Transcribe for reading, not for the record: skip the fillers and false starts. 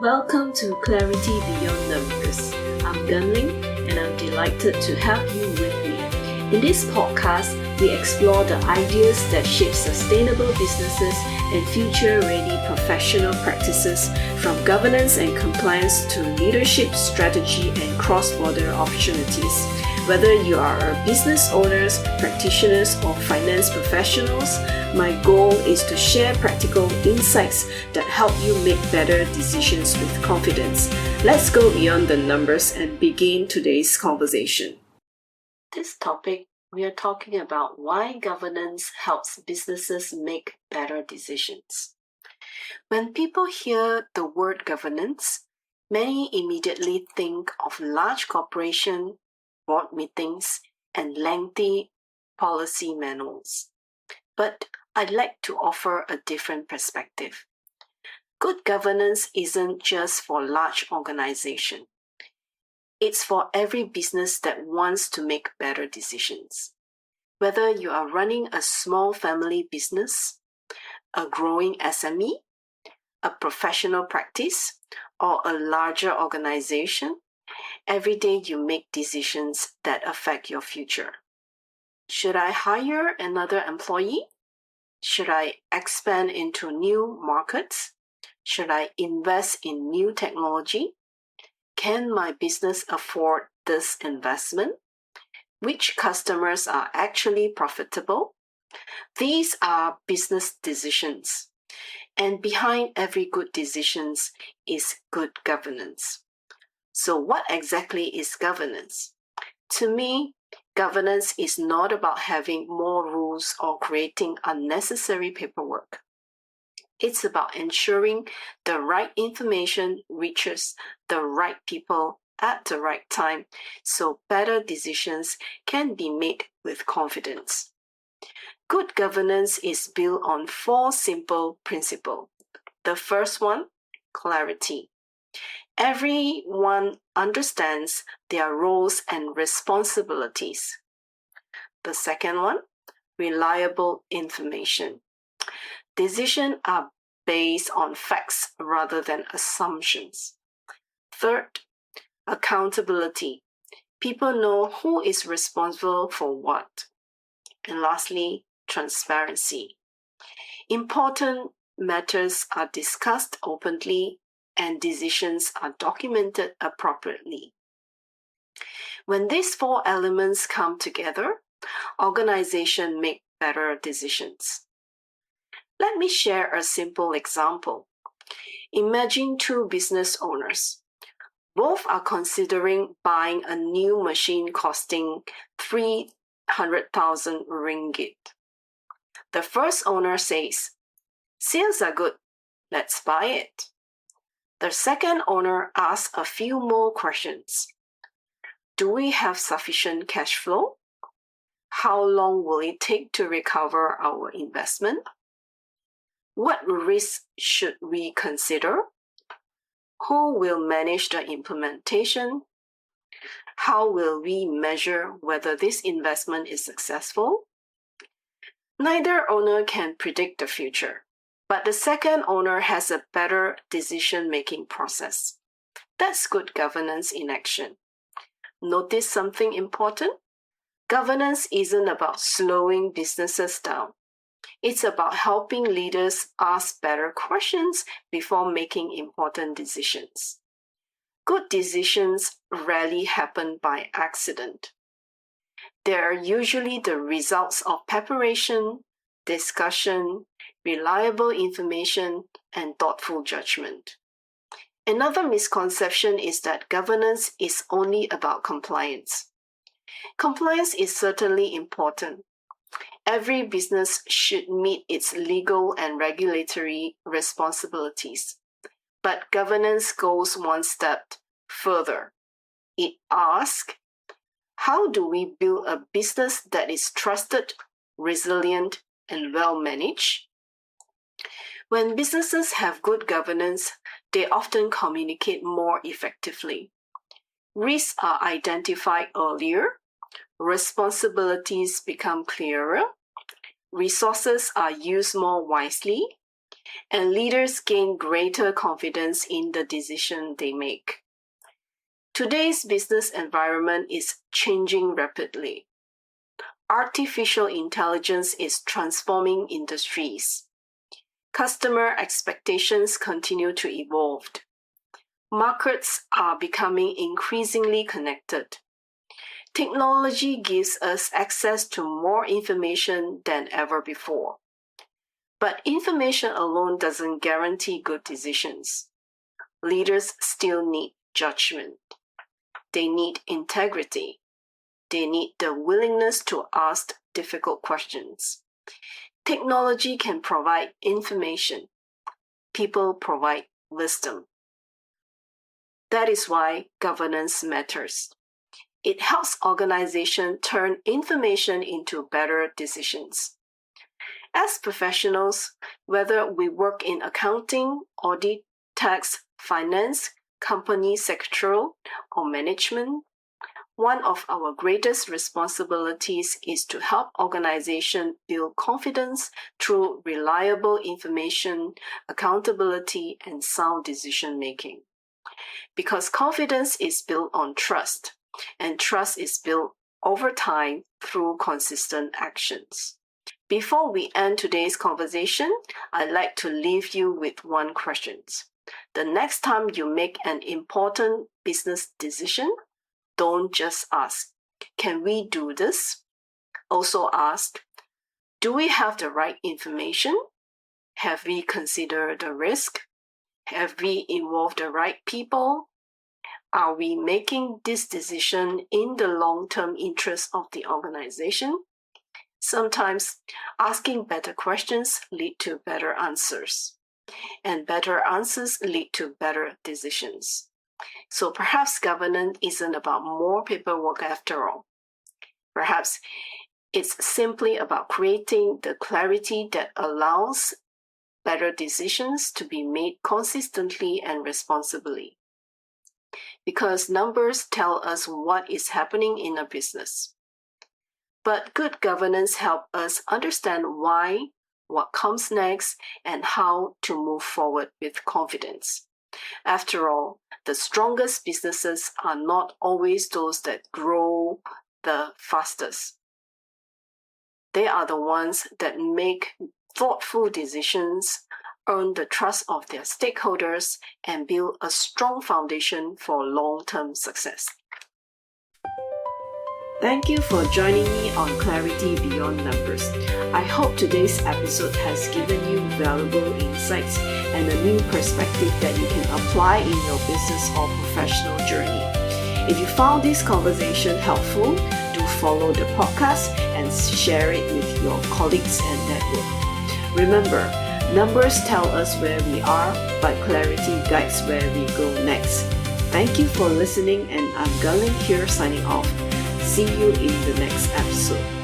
Welcome to Clarity Beyond Numbers. I'm Gunling and I'm delighted to have you with me. In this podcast, we explore the ideas that shape sustainable businesses and future-ready professional practices, from governance and compliance to leadership, strategy, and cross-border opportunities. Whether you are a business owners, practitioners, or finance professionals, my goal is to share practical insights that help you make better decisions with confidence. Let's go beyond the numbers and begin today's conversation. This topic, we are talking about why governance helps businesses make better decisions. When people hear the word governance, many immediately think of large corporations, board meetings, and lengthy policy manuals. But I'd like to offer a different perspective. Good governance isn't just for large organizations. It's for every business that wants to make better decisions. Whether you are running a small family business, a growing SME, a professional practice, or a larger organization, every day you make decisions that affect your future. Should I hire another employee? Should I expand into new markets? Should I invest in new technology? Can my business afford this investment? Which customers are actually profitable? These are business decisions. And behind every good decision is good governance. So what exactly is governance? To me, governance is not about having more rules or creating unnecessary paperwork. It's about ensuring the right information reaches the right people at the right time so better decisions can be made with confidence. Good governance is built on 4 simple principles. The first one, clarity. Everyone understands their roles and responsibilities. The second one, reliable information. Decisions are based on facts rather than assumptions. Third, accountability. People know who is responsible for what. And lastly, transparency. Important matters are discussed openly and decisions are documented appropriately. When these 4 elements come together, organizations make better decisions. Let me share a simple example. Imagine 2 business owners. Both are considering buying a new machine costing 300,000 ringgit. The first owner says, "Sales are good, let's buy it." The second owner asks a few more questions. Do we have sufficient cash flow? How long will it take to recover our investment? What risks should we consider? Who will manage the implementation? How will we measure whether this investment is successful? Neither owner can predict the future, but the second owner has a better decision-making process. That's good governance in action. Notice something important? Governance isn't about slowing businesses down. It's about helping leaders ask better questions before making important decisions. Good decisions rarely happen by accident. They are usually the results of preparation, discussion, reliable information, and thoughtful judgment. Another misconception is that governance is only about compliance. Compliance is certainly important. Every business should meet its legal and regulatory responsibilities. But governance goes one step further. It asks, how do we build a business that is trusted, resilient, and well managed? When businesses have good governance, they often communicate more effectively. Risks are identified earlier, responsibilities become clearer, resources are used more wisely, and leaders gain greater confidence in the decision they make. Today's business environment is changing rapidly. Artificial intelligence is transforming industries. Customer expectations continue to evolve. Markets are becoming increasingly connected. Technology gives us access to more information than ever before. But information alone doesn't guarantee good decisions. Leaders still need judgment. They need integrity. They need the willingness to ask difficult questions. Technology can provide information. People provide wisdom. That is why governance matters. It helps organizations turn information into better decisions. As professionals, whether we work in accounting, audit, tax, finance, company secretarial, or management, one of our greatest responsibilities is to help organizations build confidence through reliable information, accountability, and sound decision-making. Because confidence is built on trust, and trust is built over time through consistent actions. Before we end today's conversation, I'd like to leave you with one question. The next time you make an important business decision, don't just ask, can we do this? Also ask, do we have the right information? Have we considered the risk? Have we involved the right people? Are we making this decision in the long-term interest of the organization? Sometimes asking better questions lead to better answers, and better answers lead to better decisions. So perhaps governance isn't about more paperwork after all. Perhaps it's simply about creating the clarity that allows better decisions to be made consistently and responsibly. Because numbers tell us what is happening in a business. But good governance helps us understand why, what comes next, and how to move forward with confidence. After all, the strongest businesses are not always those that grow the fastest. They are the ones that make thoughtful decisions, earn the trust of their stakeholders, and build a strong foundation for long-term success. Thank you for joining me on Clarity Beyond Numbers. I hope today's episode has given you valuable insights and a new perspective that you can apply in your business or professional journey. If you found this conversation helpful, do follow the podcast and share it with your colleagues and network. Remember, numbers tell us where we are, but clarity guides where we go next. Thank you for listening, and I'm Gunling here signing off. See you in the next episode.